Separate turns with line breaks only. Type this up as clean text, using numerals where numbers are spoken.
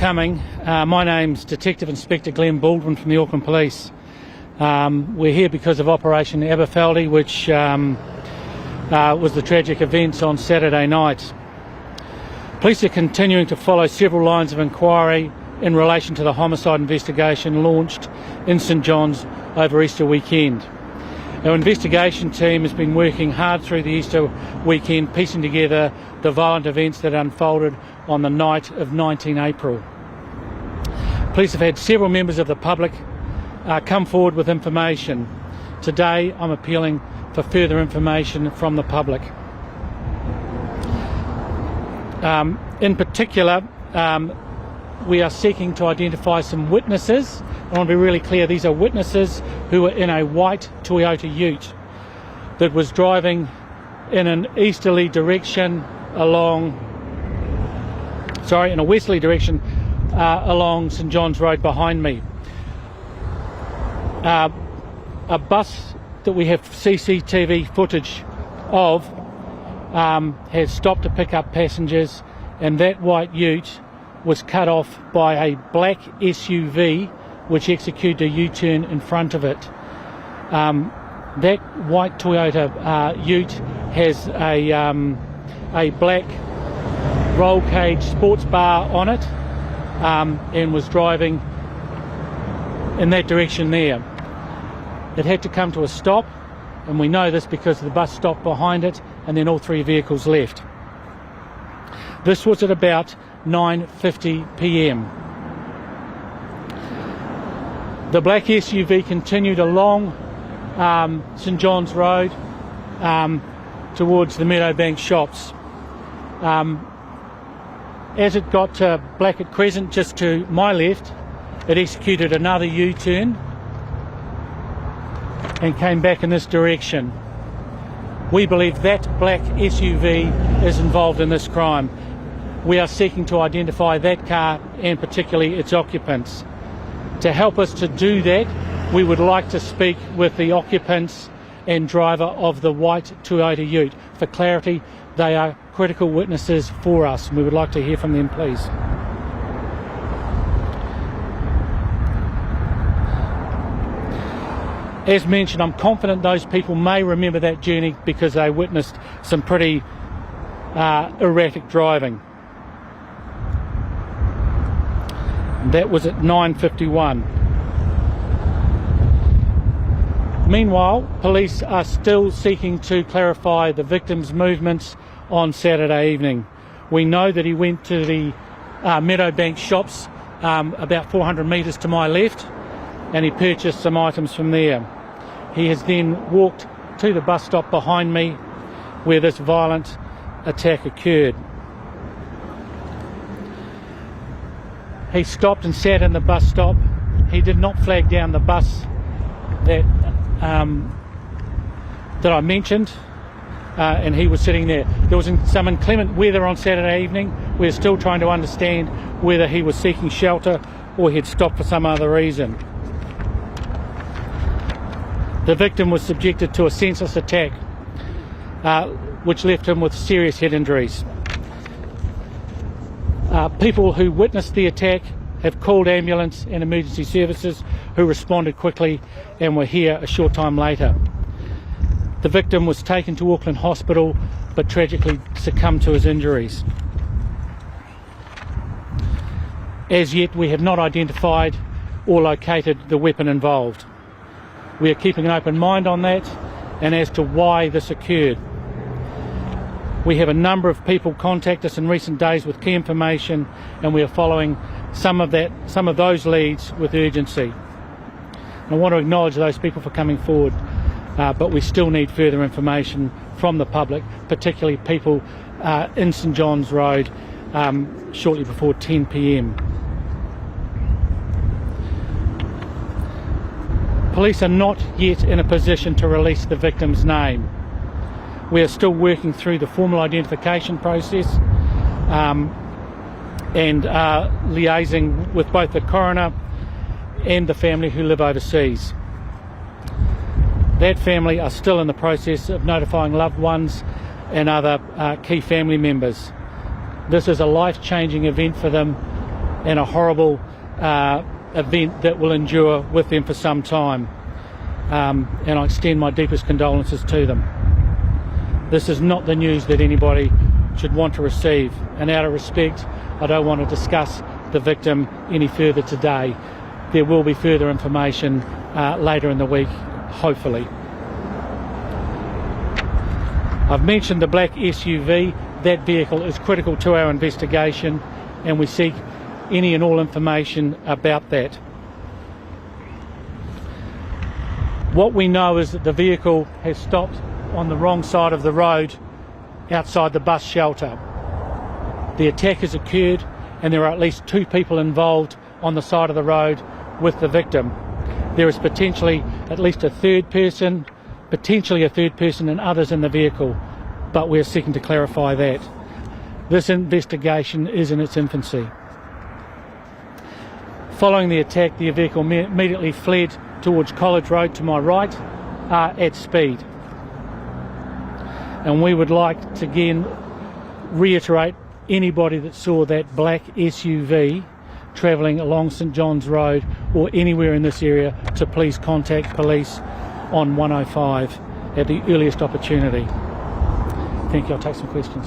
Coming. My name's Detective Inspector Glenn Baldwin from the Auckland Police. We're here because of Operation Aberfeldy, which was the tragic events on Saturday night. Police are continuing to follow several lines of inquiry in relation to the homicide investigation launched in St John's over Easter weekend. Our investigation team has been working hard through the Easter weekend, piecing together the violent events that unfolded on the night of 19 April. Police have had several members of the public come forward with information. Today I'm appealing for further information from the public. In particular, we are seeking to identify some witnesses. I want to be really clear, these are witnesses who were in a white Toyota Ute that was driving in an easterly direction along, in a westerly direction along St John's Road behind me. A bus that we have CCTV footage of has stopped to pick up passengers, and that white Ute was cut off by a black SUV which executed a U-turn in front of it. That white Toyota Ute has a black roll cage sports bar on it, and was driving in that direction there. It had to come to a stop, and we know this because the bus stopped behind it and then all three vehicles left. This was at about 9:50 p.m. The black SUV continued along St John's Road towards the Meadowbank shops. As it got to Blackett Crescent, just to my left, it executed another U-turn and came back in this direction. We believe that black SUV is involved in this crime. We are seeking to identify that car and particularly its occupants. To help us to do that, we would like to speak with the occupants and driver of the white Toyota Ute. For clarity, they are critical witnesses for us, and we would like to hear from them, please. As mentioned, I'm confident those people may remember that journey because they witnessed some pretty erratic driving. That was at 9:51. Meanwhile, police are still seeking to clarify the victim's movements on Saturday evening. We know that he went to the Meadowbank shops about 400 metres to my left, and he purchased some items from there. He has then walked to the bus stop behind me where this violent attack occurred. He stopped and sat in the bus stop. He did not flag down the bus that I mentioned, and he was sitting there. There was some inclement weather on Saturday evening. We're still trying to understand whether he was seeking shelter or he'd stopped for some other reason. The victim was subjected to a senseless attack, which left him with serious head injuries. People who witnessed the attack have called ambulance and emergency services, who responded quickly and were here a short time later. The victim was taken to Auckland Hospital but tragically succumbed to his injuries. As yet, we have not identified or located the weapon involved. We are keeping an open mind on that and as to why this occurred. We have a number of people contact us in recent days with key information, and we are following some of those leads with urgency. I want to acknowledge those people for coming forward, but we still need further information from the public, particularly people in St John's Road shortly before 10 p.m. Police are not yet in a position to release the victim's name. We are still working through the formal identification process and liaising with both the coroner and the family who live overseas. That family are still in the process of notifying loved ones and other key family members. This is a life-changing event for them, and a horrible event that will endure with them for some time. And I extend my deepest condolences to them. This is not the news that anybody should want to receive, and out of respect, I don't want to discuss the victim any further today. There will be further information later in the week, hopefully. I've mentioned the black SUV. That vehicle is critical to our investigation, and we seek any and all information about that. What we know is that the vehicle has stopped on the wrong side of the road outside the bus shelter. The attack has occurred, and there are at least 2 people involved on the side of the road with the victim. There is potentially at least a third person and others in the vehicle, but we're seeking to clarify that. This investigation is in its infancy. Following the attack, the vehicle immediately fled towards College Road to my right at speed. And we would like to again reiterate anybody that saw that black SUV travelling along St John's Road or anywhere in this area to please contact police on 105 at the earliest opportunity. Thank you. I'll take some questions.